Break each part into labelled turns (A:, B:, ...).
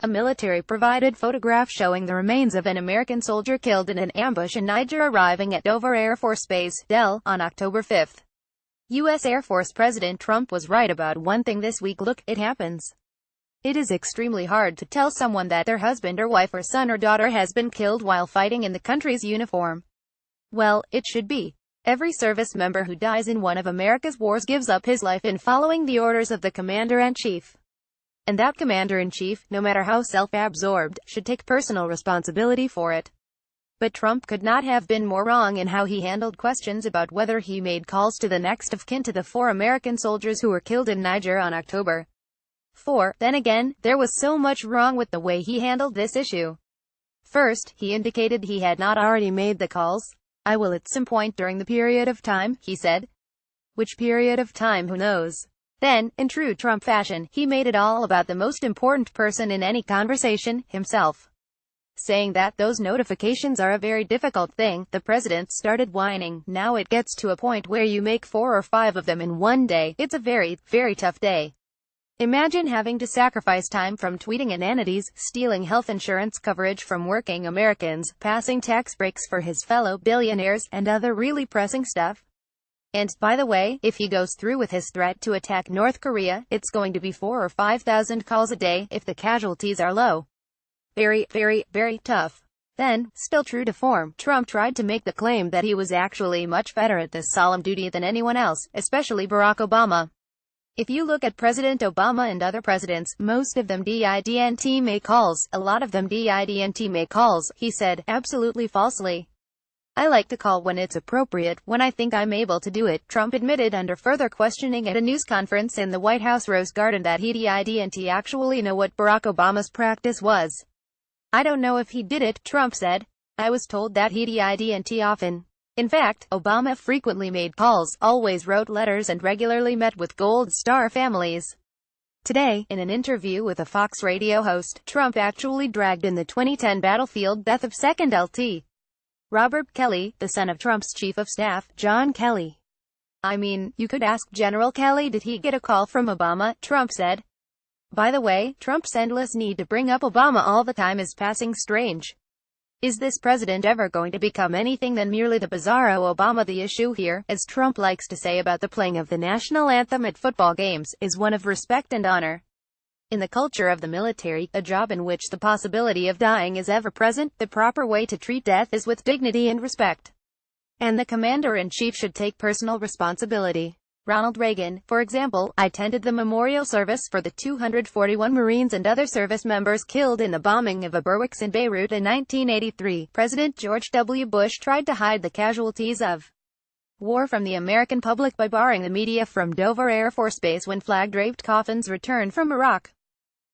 A: A military-provided photograph showing the remains of an American soldier killed in an ambush in Niger arriving at Dover Air Force Base, Del, on October 5. U.S. Air Force President Trump was right about one thing this week. Look, it happens. It is extremely hard to tell someone that their husband or wife or son or daughter has been killed while fighting in the country's uniform. Well, it should be. Every service member who dies in one of America's wars gives up his life in following the orders of the Commander-in-Chief. And that Commander-in-Chief, no matter how self-absorbed, should take personal responsibility for it. But Trump could not have been more wrong in how he handled questions about whether he made calls to the next of kin to the 4 American soldiers who were killed in Niger on October 4. Then again, there was so much wrong with the way he handled this issue. First, he indicated he had not already made the calls. "I will at some point during the period of time," he said. Which period of time, who knows? Then, in true Trump fashion, he made it all about the most important person in any conversation, himself. Saying that those notifications are a very difficult thing, the president started whining. "Now it gets to a point where you make 4 or 5 of them in one day. It's a very, very tough day. Imagine having to sacrifice time from tweeting inanities, stealing health insurance coverage from working Americans, passing tax breaks for his fellow billionaires, and other really pressing stuff. And, by the way, if he goes through with his threat to attack North Korea, it's going to be 4 or 5,000 calls a day, if the casualties are low. Very, very, very tough." Then, still true to form, Trump tried to make the claim that he was actually much better at this solemn duty than anyone else, especially Barack Obama. "If you look at President Obama and other presidents, most of them didn't make calls, a lot of them didn't make calls," he said, absolutely falsely. "I like to call when it's appropriate, when I think I'm able to do it," Trump admitted under further questioning at a news conference in the White House Rose Garden that he didn't actually know what Barack Obama's practice was. "I don't know if he did it," Trump said. "I was told that he didn't often. In fact, Obama frequently made calls, always wrote letters and regularly met with Gold Star families." Today, in an interview with a Fox radio host, Trump actually dragged in the 2010 battlefield death of 2nd Lt. Robert Kelly, the son of Trump's chief of staff, John Kelly. "I mean, you could ask General Kelly, did he get a call from Obama?" Trump said. By the way, Trump's endless need to bring up Obama all the time is passing strange. Is this president ever going to become anything than merely the bizarro Obama? The issue here, as Trump likes to say about the playing of the national anthem at football games, is one of respect and honor. In the culture of the military, a job in which the possibility of dying is ever present, the proper way to treat death is with dignity and respect. And the commander-in-chief should take personal responsibility. Ronald Reagan, for example, attended the memorial service for the 241 Marines and other service members killed in the bombing of a barracks in Beirut in 1983. President George W. Bush tried to hide the casualties of war from the American public by barring the media from Dover Air Force Base when flag-draped coffins returned from Iraq.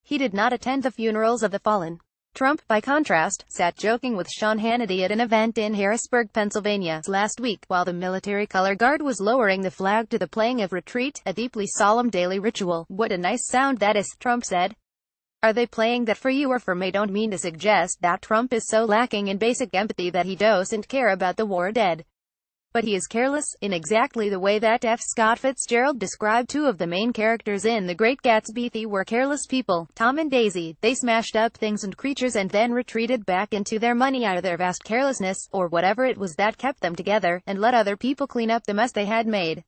A: He did not attend the funerals of the fallen. Trump, by contrast, sat joking with Sean Hannity at an event in Harrisburg, Pennsylvania, last week, while the military color guard was lowering the flag to the playing of Retreat, a deeply solemn daily ritual. "What a nice sound that is," Trump said. "Are they playing that for you or for me?" Don't mean to suggest that Trump is so lacking in basic empathy that he doesn't care about the war dead. But he is careless, in exactly the way that F. Scott Fitzgerald described two of the main characters in The Great Gatsby. They were careless people, Tom and Daisy. They smashed up things and creatures and then retreated back into their money out of their vast carelessness, or whatever it was that kept them together, and let other people clean up the mess they had made.